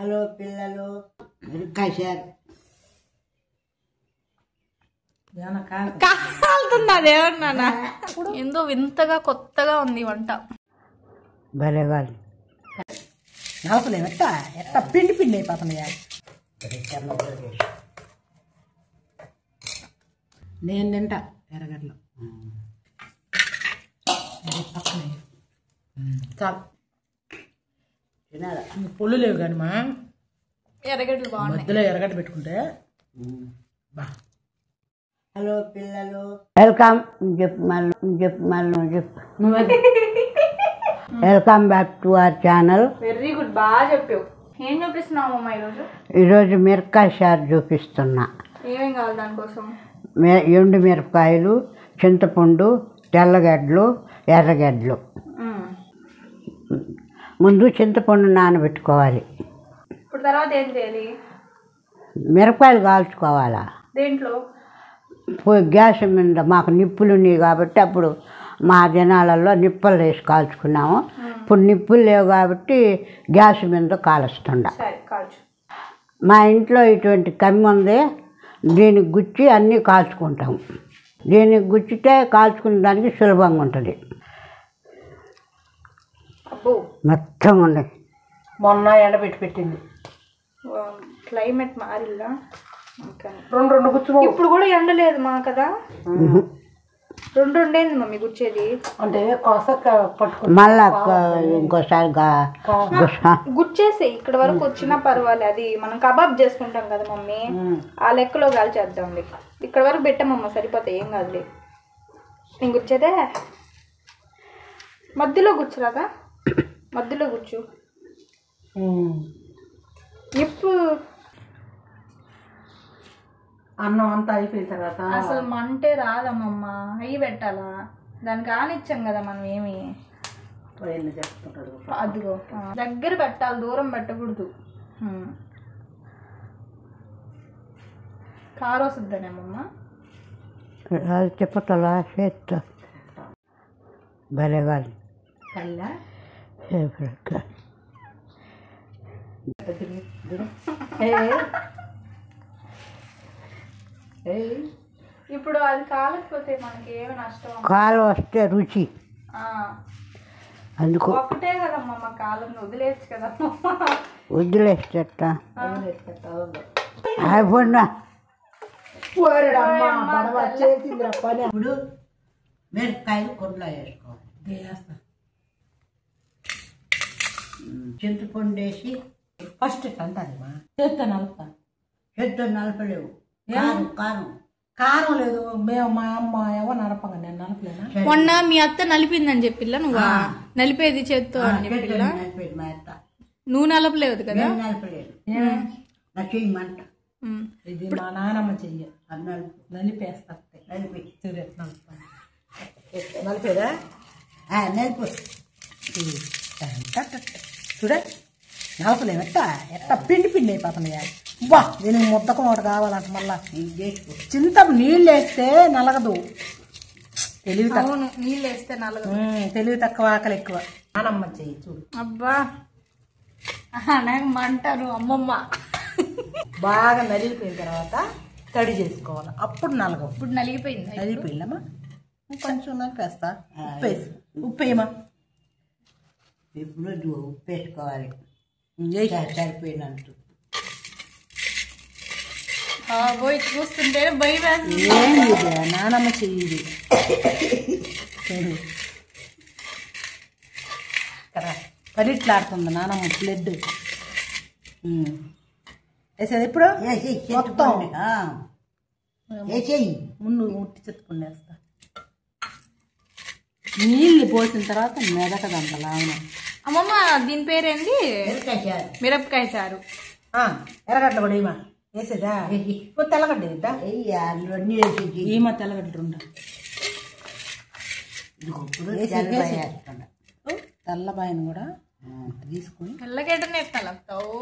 Hello పిల్లలు, కాశారు కాలుతుంది అదేమన్నా ఏందో వింతగా కొత్తగా ఉంది వంట. భలేగా నలపలేము ఎట్ట పిండి పిండి అయిపోతున్నాయా. నేను తింటా ఎర్రగడ్డలు చాలు తినాలా. పొల్లు లేవు కానీ మా ఎర్రగడ్డలు బాగున్నాయి. మధ్యలో ఎర్రగడ్డ పెట్టుకుంటే బా. హలో పిల్లలు, వెల్కమ్ చెప్పు welcome back to our channel. Very good, బాగా చెప్పావు. ఏం చూపిస్తున్నావు అమ్మ ఈరోజు? ఈరోజు మిరపకాయ చారు చూపిస్తున్నా. ఏమేం కావాలి దానికోసం? ఎండు మిరపకాయలు, చింతపండు, తెల్లగడ్డలు, ఎర్రగడ్డలు. ముందు చింతపండు నానబెట్టుకోవాలి. ఇప్పుడు తర్వాత ఏం చేయాలి? మిరపకాయలు కాల్చుకోవాలా. దేంట్లో? గ్యాస్ మీద మాకు నిప్పులు ఉన్నాయి కాబట్టి అప్పుడు మా దినాలలో నిప్పులు వేసి కాల్చుకున్నాము. ఇప్పుడు నిప్పులు లేవు కాబట్టి గ్యాస్ మీద కాలుస్తుండ. సరే కాల్చు. మా ఇంట్లో ఇటువంటి కమ్మి ఉంది, దీనికి గుచ్చి అన్నీ కాల్చుకుంటాము. దీనికి గుచ్చితే కాల్చుకునే దానికి సులభంగా ఉంటుంది. మొత్తం ఉన్నాయి. మొన్న ఎండబెట్టి పెట్టింది. క్లైమేట్ మారిల్లా రెండు గుచ్చు. ఇప్పుడు కూడా ఎండ లేదు మా కదా. రెండేంది మమ్మీ గుచ్చేది? అంటే పట్టుకో మళ్ళా ఇంకోసారి గుచ్చేసి ఇక్కడ వరకు వచ్చినా పర్వాలేదు. అది మనం కబాబ్ చేసుకుంటాం కదా మమ్మీ, ఆ లెక్కలో కాల్చేద్దాం. ఇక్కడ వరకు పెట్టామమ్మ, సరిపోతాయి, ఏం కాదులే. నేను గుచ్చేదే మధ్యలో గుచ్చురాదా? మధ్యలో గుచ్చు. ఇప్పుడు అన్నం అంతా అయిపోయిన తర్వాత అసలు మంటే రాదమ్మమ్మ, అయ్యి పెట్టాలా? దానికి ఆనిచ్చాం కదా మనం. ఏమి అదిగో దగ్గర పెట్టాలి, దూరం పెట్టకూడదు. కారు వస్తుందనేమమ్మ. చెప్పతలా చేస్తా భలేగా ఇప్పుడు అది కాలకపోతే మనకి ఏమి నష్టం? కాలు వస్తే రుచి అందుకు ఒకటే కదమ్మా కాలం, వదిలేచ్చు కదా. వదిలేసేట అయిపోయినా. ఇప్పుడు మిరపకాయలు కొట్లో వేసుకోవాలి. చింతపండు వేసి ఫస్ట్ అంటారమ్మా. చేత్తో నలుపుతా. చేత్తో నలపలేవు. కారం కారం లేదు. మేము మా అమ్మ ఎవరు నడపంగా, నేను నలపలేనా? మొన్న మీ అత్త నలిపిందని చెప్పిల్లా, నువ్వు నలిపేది చేత్తో అని చెప్పిల్లా. నలిపేది మా అత్త. నువ్వు నలపలేదు కదా? నలపలేదు, నా చెయ్యమంట. ఇది మా నానమ్మ చెయ్యి. నలిపేస్తా. నలిపి నలిపేదా? నలిపి చూడ నలపలేము. ఎట్ట పిండి పిండి అయిపోతున్నాయా. బా, దీనికి ముద్దకం ఒకటి కావాలంట. మళ్ళా చింత నీళ్ళు వేస్తే నలగదు. తెలివి తక్కువ. నీళ్ళు వేస్తే నలగదు. తెలివి తక్కువ, ఆకలి ఎక్కువ. నానమ్మ చెయ్యి చూడు. అబ్బా నాకు మంటారు అమ్మమ్మ. బాగా నలిగిపోయిన తర్వాత తడి చేసుకోవాలి, అప్పుడు నలగవు. ఇప్పుడు నలిగిపోయింది. నలిగిపోయిందమ్మా. కొంచెం నలిపేస్తా. ఉప్పు వేసి ఉప్పు వేయమా. ఇప్పుడు ఉప్పు వేసుకోవాలి సరిపోయినంత. పోయి చూస్తుంటే భయం వేస్తుంది. ఏంది నానమ్మ చెయ్యి పలిట్లాడుతుంది నానమ్మ బ్లడ్. వేసేది ఇప్పుడు మొత్తం వేసేయి. ముందు ఉట్టి చెత్తుకుని వేస్తా. నీళ్ళు పోసిన తర్వాత మెదకదంత లావున. అమ్మమ్మ దీని పేరేంది? మిరపకాయ చారు. ఎర్రగడ్డలు కూడా ఏమా వేసేదా? తెల్లగడ్డ వేద్దా? ఏమా తెల్లగడ్డలు ఉండ. తెల్లబాయను కూడా తీసుకుని తెల్లగడ్డనే తలపుతావు.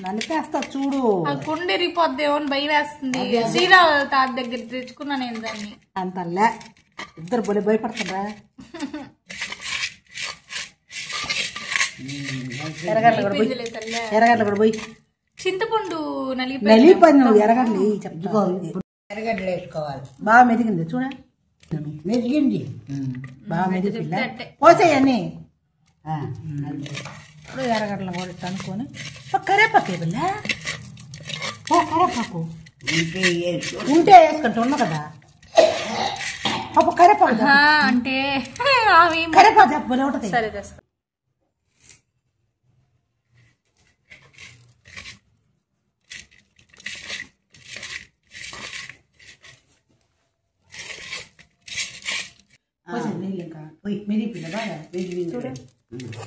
నలిపేస్తా చూడు. కుండెరిపోద్దేమో అని భయం వేస్తుంది. శ్రీరావు తాత దగ్గర తెచ్చుకున్నా నేను దాన్ని. అంతలే ఇద్దరు బలి భయపడుతుందా? ఎర్రగడ్డలు కూడా పోయి ఎర్రగడ్డలు కూడా పోయి చింతపండు నలిపోయి నువ్వు ఎర్రగడ్డలు చెప్తుకో ఎర్రగడ్డలు వేసుకోవాలి. బాగా మెదిగింది చూడ మెదిగింది బాగా మెదిగిల్ల పోసేయన్ని ఇప్పుడు ఎర్రగడ్డలు కూడా ఇట్లా అనుకొని కరేపాకు పిల్ల కరేపాకు ఉంటే వేసుకుంటా ఉన్నా కదా అప్పుడు కరేపాకు అంటే కరేపాకు చెప్పలే ఉంటుంది. సరే తెస్తా.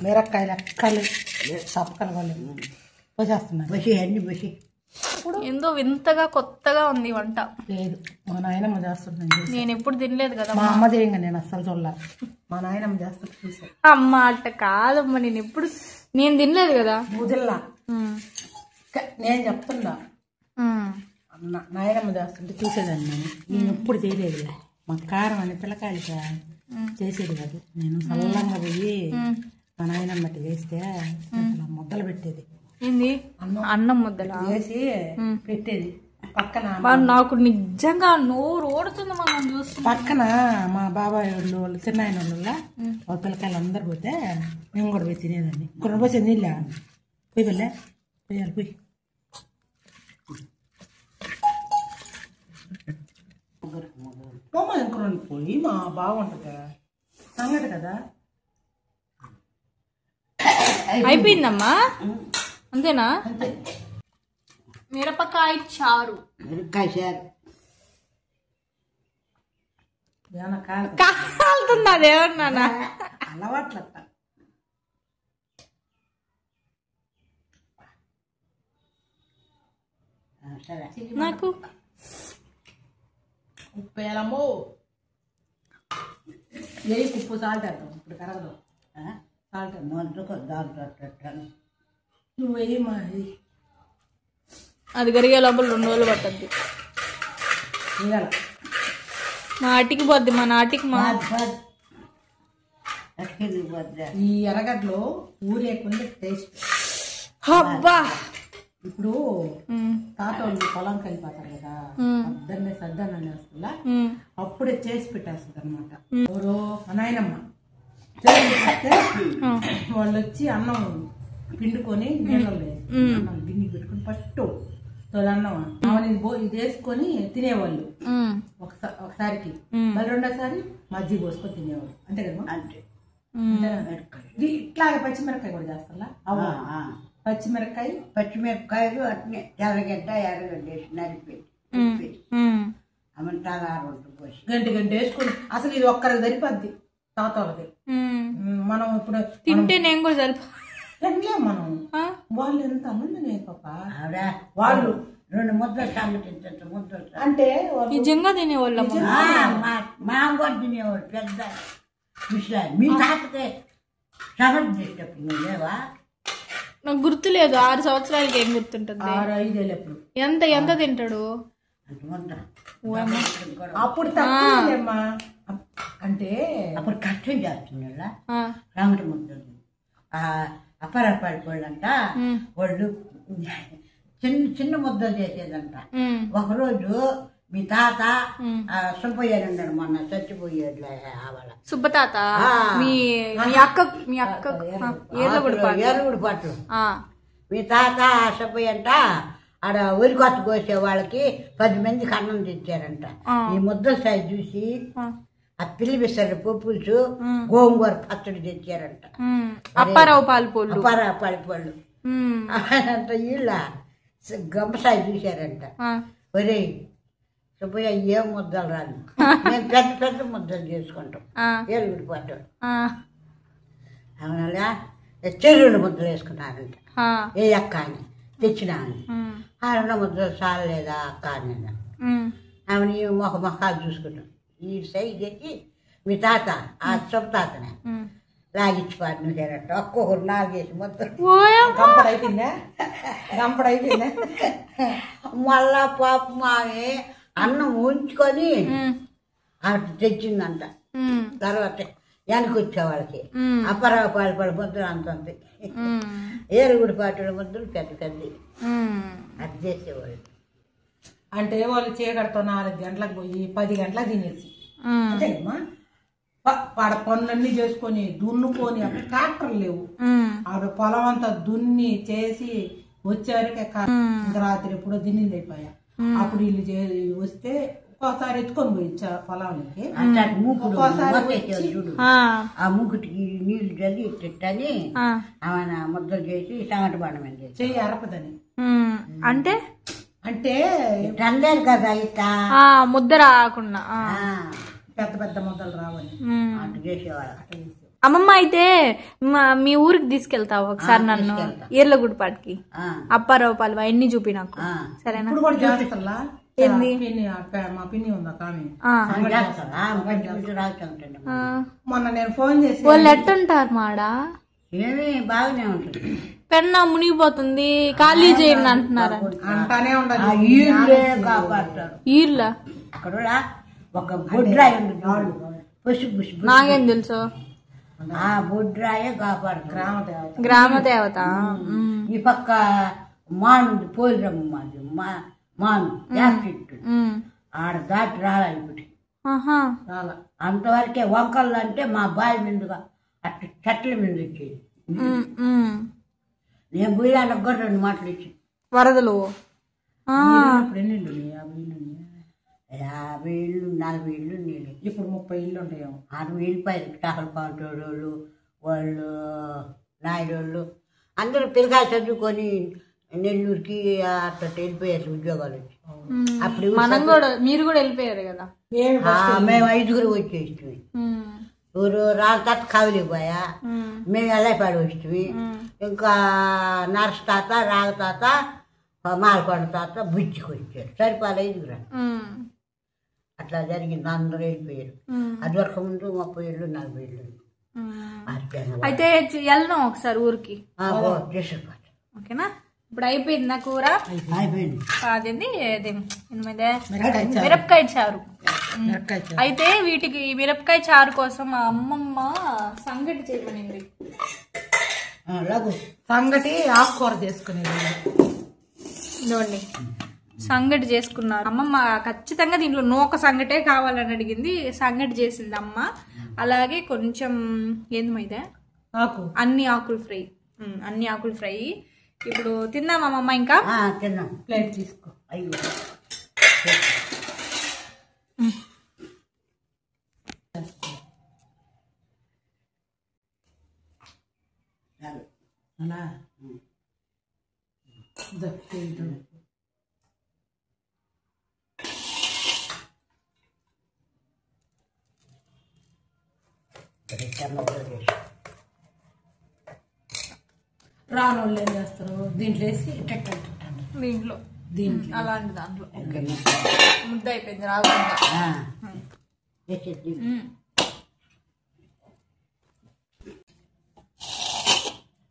మిరక్కాయలు ఎక్కలు సప్పకలు వాళ్ళు పోసేస్తున్నారు. బసి అన్ని బసి ఏందో వింతగా కొత్తగా ఉంది వంట. లేదు మా నాయనమ్మ చేస్తుంటాను. నేను ఎప్పుడు తినలేదు కదా. మా అమ్మ చేయంగా నేను అస్సలు చూడాల. మా నాయనమ్మ చేస్తుంటే చూసాను. అమ్మ అట్ట కాదమ్మా, నేను తినలేదు కదా. ముదిల్లా నేను చెప్తున్నా అన్న నాయనమ్మ చేస్తుంటే చూసేదాన్ని. నేను ఎప్పుడు చేయలేదు. మా కారం అని పిల్లకాయలు చేసేది కాదు. నేను సల్లంగా పోయి మా నాయనమ్మ చేస్తే ముద్దలు పెట్టేది. ఏంది అన్నం ముద్దలా చేసి పెట్టేది పక్కన. నాకు నిజంగా నోరు ఓడుతుంది మనం చూస్తే. పక్కన మా బాబాయ్ వాళ్ళు చిన్నాయన వాళ్ళ పిల్లకాయలు అందరు పోతే మేము కూడా పోయి తినేదాన్ని. కొన్ని పోసే నీళ్ళ పోయి వెళ్ళా పోయాలి పోయి ఇంకొన్ని పోయి మా బాగుంటుంది సంగటి కదా. అయిపోయిందమ్మా అంతేనా? మిరపకాయ చారు. మిరపకాయ చారు కాలుతుంది అదేమన్నా అలవాట్ల. నాకు ఉప్పు వేయాలమ్మో. ఏ ఉప్పు సాల్ట్ వేద్దాం ఇప్పుడు కరగదు. సాల్ట్ నువ్వు వేయి మా అది కరిగే లోపల 2 రోజులు పట్టద్ది. నాటికి పోద్ది మా నాటికి మా ఈ ఎర్రగడ్డలో ఊరేకుండా టేస్ట్. అబ్బా ఇప్పుడు తాత వాళ్ళు పొలంకి వెళ్ళిపోతారు కదా, పొద్దున్నే సద్దన్నం వేస్తుందా అప్పుడే చేసి పెట్టేస్తుంది అనమాట. ఎవరో నాయనమ్మ చేస్తే వాళ్ళు వచ్చి అన్నం పిండుకొని నీళ్ళలో వేసి అన్నం గిన్నె పెట్టుకుని ఫస్ట్ తోలన్నం ఇది వేసుకొని తినేవాళ్ళు ఒకసారికి. మళ్ళీ రెండోసారి మజ్జిగ పోసుకొని తినేవాళ్ళు. అంతే కదా. అంటే ఇట్లాగే పచ్చిమిరపకాయ కూడా చేస్తా. పచ్చిమిరపకాయలు అట్నే తెల్లగడ్డ ఎర్రగడ్డ వేసి నలిపి అమంటారు పోసి గంట వేసుకుని. అసలు ఇది ఒక్కరికి సరిపోద్ది తాత వాళ్ళకి. మనం ఇప్పుడు తింటే నేను కూడా సరిపో మనం వాళ్ళు ఎంత మంది పాప వాళ్ళు 2 ముద్దలు సంగటి ముద్దలు అంటే నిజంగా తినేవాళ్ళు. మా కూడా తినేవాడు పెద్ద విషయాలు. మీ తాతకే సంగటి చేసేటప్పుడు నువ్వు లేవా? నాకు గుర్తులేదు. 6 సంవత్సరాలకి ఏం గుర్తుంటుంది? 6-5 ఏళ్ళు. ఎప్పుడు ఎంత తింటాడు? అప్పుడు తక్కువమ్మా. అంటే అప్పుడు కష్టం చేస్తున్నాడా సంగటి ముద్దలు. అప్పరపాడి వాళ్ళంట వాళ్ళు చిన్న ముద్దలు చేసేదంట. ఒకరోజు మీ తాత సుబ్బయ్య ఉన్నాడు, మొన్న చచ్చిపోయాడు. సుబ్బతాత మీ అక్క ఏరుగుడు పట్టు. మీ తాత సుబ్బయ్య అంట ఆడ ఉరికొత్త కోసే వాళ్ళకి 10 మందికి అన్నం తెచ్చారంట. ఈ ముద్దల సైజు చూసి ఆ పిల్లి బిస్తారు పులుసు గోంగూర పచ్చడి తెచ్చారంట. అప్పారావు పాలపళ్ళు అంట. వీళ్ళ గంపసాయి చూశారంట. ఒరే సుబ్బయ్య ఏం ముద్దలు రాదు, మేము పెద్ద పెద్ద ముద్దలు చేసుకుంటాం ఏరుగుడు పట్టు. అవునా చెరువులు ముద్దలు వేసుకున్నారంట. ఏ అక్క అని తెచ్చినా అని. ఆ 2 ముద్దలు చాలలేదా అక్క అని ఆమె మొఖాలు చూసుకుంటాం. ఈ సైజు తెచ్చి మీ తాత ఆ సొప్ప తాతనే లాగిచ్చి పాడినారంట. ఒక్కొక్కరు 4 ముద్దలు. గంపడైపోయిందా మళ్ళా పాప మావి అన్నం ఉంచుకొని అటు తెచ్చిందంట. తర్వాత వెనకొచ్చే వాళ్ళకి అప్పరావు పాలు ముద్దలు అంత ఏరుగుడి పాటల ముద్దలు పెద్ద పెద్ద అది చేసేవాళ్ళు. అంటే వాళ్ళు చీకటితో 4 గంటలకు పోయి 10 గంటలకు తినేసి అంతేమ్మా పాడ పనులన్నీ చేసుకొని దున్నుకొని అప్పుడు ట్రాక్టర్లు లేవు. ఆవిడ పొలం అంతా దున్ని చేసి వచ్చేవరకు ఇంకా రాత్రి ఎప్పుడో తినింది అయిపోయా. అప్పుడు వీళ్ళు వస్తే ఒక్కోసారి ఎత్తుకొని పోయి పొలానికి, ఆ మూకుటికి నీళ్లు చల్లి ఇట్టని ఆమె ముద్దలు చేసి టమాటా బండ మీద చెయ్యి అరపదని. అంటే అంటే టన్లేదు కదా ఇట్ట ముద్ద రాకుండా పెద్ద పెద్ద ముద్దలు రావని అటు చేసేవాళ్ళు. అమ్మమ్మ అయితే మీ ఊరికి తీసుకెళ్తావు ఒకసారి నన్ను ఈర్లగుడిపాటికి అప్పారావు పాలు అవన్నీ చూపి నాకు సరేనా? ఏంది మా పిన్ని ఉందా కానీ మొన్న నేను ఫోన్ చేసి వాళ్ళు ఎట్టుంటారు మాడా? ఏమి బాగానే ఉంటుంది. పెన్నా మునిగిపోతుంది ఖాళీ చేయండి అంటున్నారు. అంటానే ఉండదు కాపాడుతారు ఈర్ల అక్కడ ఒక బొడ్రాయి ఉంటుంది పుసి పుసి నాకేం తెలుసు. ఆ బొడ్రాయే కాపాడుతారు గ్రామ దేవత. ఈ పక్క మాను పోయిరమ్మ మాను చెట్టు ఆడ దాటి రావాలి ఇప్పుడు అంతవరకే. వంకళ్ళు అంటే మా బావి మీదుగా అట్లా చెట్ల మీద వచ్చేది. నేను పోయాలకు కూడా 2 మాటలు ఇచ్చి వరదలు 50 ఇళ్ళు 40 ఇళ్ళు నీళ్ళు. ఇప్పుడు 30 ఇళ్ళు ఉంటాయేమో. 60 ఇళ్ళు పైన టాకలు పాటోళ్ళు వాళ్ళు నాయుడు అందరూ పిల్లకాయ చదువుకొని నెల్లూరుకి అట్లా వెళ్ళిపోయారు ఉద్యోగాలు వచ్చి. అప్పుడు మనం కూడా మీరు కూడా వెళ్ళిపోయారు కదా. మేము 5గురు వచ్చేసి ఊరు రాళ్ళ తాత కావిలికి పోయా, మేము ఎల్లైపాడు వస్తుంది. ఇంకా నర్స్ తాత రాగ తాత మాలకొండ తాత బుజ్జికి వచ్చారు. సరిపాలు 5గురు అట్లా జరిగింది. అందరూ వెళ్ళిపోయారు. అది వరకు ముందు 30 ఇళ్ళు 40 ఇళ్ళు. అయితే వెళ్దాం ఒకసారి ఊరికి. ఓకేనా? ఇప్పుడు అయిపోయింది నా కూర. అయిపోయింది. అదేంది మిరపకాయ చారు. అయితే వీటికి మిరపకాయ చారు కోసం మా అమ్మమ్మ సంగటి చేయమనింది. సంగటి ఆకుకూర చేసుకునేది. ఇదిగోండి సంగటి చేసుకున్నారు అమ్మమ్మ. ఖచ్చితంగా దీంట్లో నూక సంగటే కావాలని అడిగింది. సంగటి చేసింది అమ్మ. అలాగే కొంచెం ఏంది మైదా అన్ని ఆకులు ఫ్రై. అన్ని ఆకులు ఫ్రై. ఇప్పుడు తిందామా అమ్మమ్మ? ఇంకా తిన్నాం. ప్లేట్ తీసుకో. అయ్యో అలా రానోళ్ళు ఏం చేస్తారు? దీంట్లో వేసి దీంట్లో అలాంటి దాంట్లో ముద్ద అయిపోయింది రాకుండా.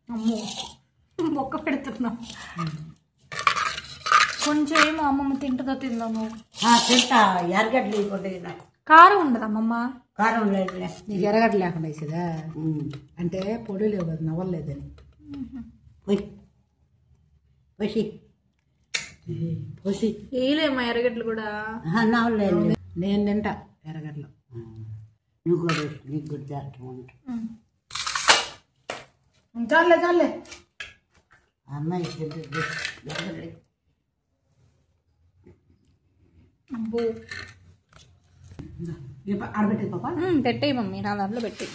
అమ్మో మొక్క పెడుతున్నాం. కొంచెం ఏమో అమ్మమ్మ తింటుందో తిందాము. తింటా. ఎరగడ్లు లేకుండా కారం ఉండదు అమ్మమ్మ. కారం లేదు. నీకు ఎరగడ్డ లేకుండా వేసేదా? అంటే పొడి లేవు కదా, నవ్వలేదని. వేయలేమా ఎరగడ్లు కూడా? నవ్వలేదు. నేను తింటా ఎరగడ్లు. నువ్వు కూడా నీకు కూడా చేస్తావు. చాలే చాలే అమ్మాయి అబ్బో ఆడబెట్టేది పాప. పెట్టేయి మమ్మీ, నా దాంట్లో పెట్టేయి.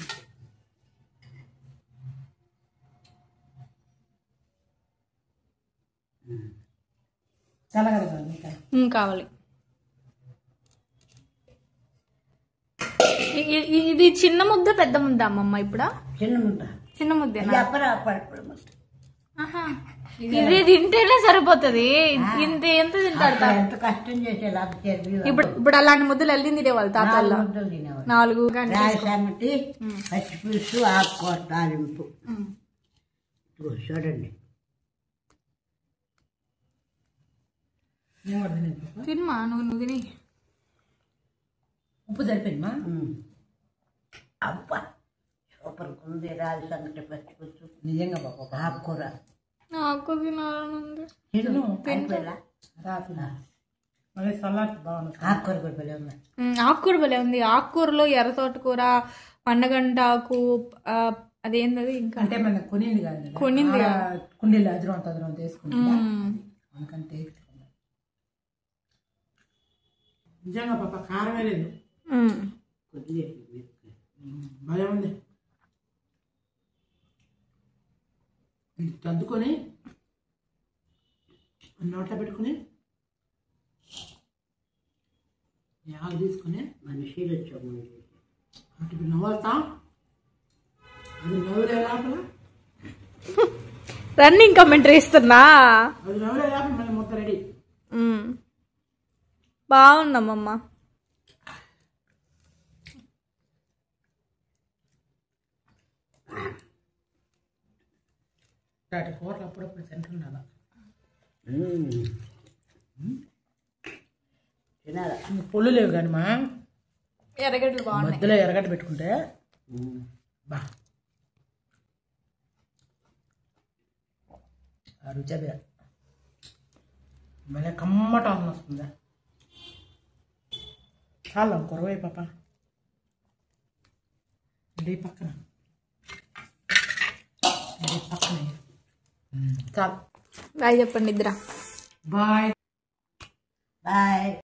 కావాలి. ఇది చిన్న ముద్ద పెద్ద ముద్ద అమ్మమ్మ? ఇప్పుడు చిన్న ముద్ద. చిన్న ముద్ద. ఇది తింటేనే సరిపోతుంది. ఇంత ఎంత తింటాడు? ఎంత కష్టం చేసేది. ఇప్పుడు అలాంటి ముద్దలు వెళ్ళింది వాళ్ళ తాతల్లో. 4 సంగటి, పచ్చిపులుసు, ఆకుకూర తాలింపు. చూడండి. తినమా నువ్వు తిని. ఉప్పు సరిపోయిందమ్మా? అబ్బా సూపర్ ఉంది. రాజు సంగటి పచ్చిపుచ్చు నిజంగా బాబా ఆకుకూర నాకు తినాలనుంది. తిను అయిపోయేలా రాత్రి మళ్ళీ సలాడ్ బాగుంది. ఆకుకూర కూడా భలే ఉంది. ఆకుకూర భలే ఉంది. ఆకుకూరలో ఎర్ర తోటకూర, పండగంటాకు, అదేంటది ఇంకా అంటే మన కొనింది కాదు, కొనింది కుండీలు అదరం తీసుకుంటా అందుకని టేస్ట్ నిజంగా పాప కారమే లేదు. కొద్దిగా భలే ఉంది. తద్దుకొని నోట్లో పెట్టుకుని యాగ తీసుకుని మనిషిలు వచ్చాము అటు నవ్వుతా అది నవ్వులే లోపల రన్నింగ్ కమెంటరీ ఇస్తున్నా. అది నవ్వులే లోపల మళ్ళీ మొత్తం రెడీ. బాగుందమ్మమ్మ. వాటి కూరలు అప్పుడప్పుడు తింటున్నాను. తినాలా పొల్లు లేవు కానీ మా ఎర్రగడ్డలు బాగున్నాయి. మధ్యలో ఎర్రగడ్డ పెట్టుకుంటే బా ఆ రుచి అదే మళ్ళీ కమ్మట వస్తుందా. చాలా కురవై పాప ఇది పక్కన చాలు. బాయ్ చెప్పండి ఇద్దరా. Bye bye.